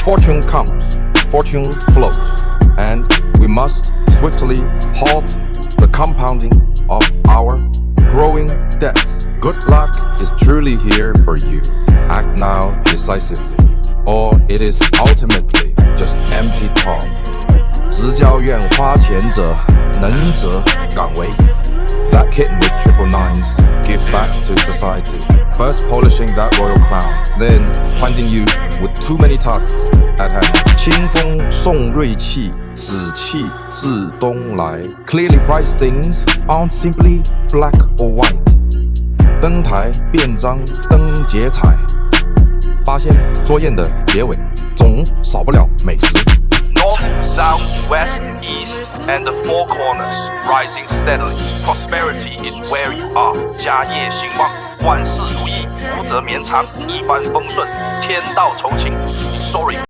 Fortune comes, fortune flows, and we must swiftly halt the compounding of our growing debts. Good luck is truly here for you. Act now decisively, or it is ultimately just empty talk. 直教院花钱者，能者敢为。That kitten with triple nines gives back to society. First polishing that royal crown, then finding you with too many tasks at hand. 清风送锐气，紫气自东来。Clearly priced things aren't simply black or white. 登台变章灯结彩，八仙捉雁的结尾，总少不了美食。North, south, west, east, and the four corners, rising steadily. Prosperity is where you are. 家业兴旺，万事如意，福泽绵长，一帆风顺，天道酬勤。Sorry.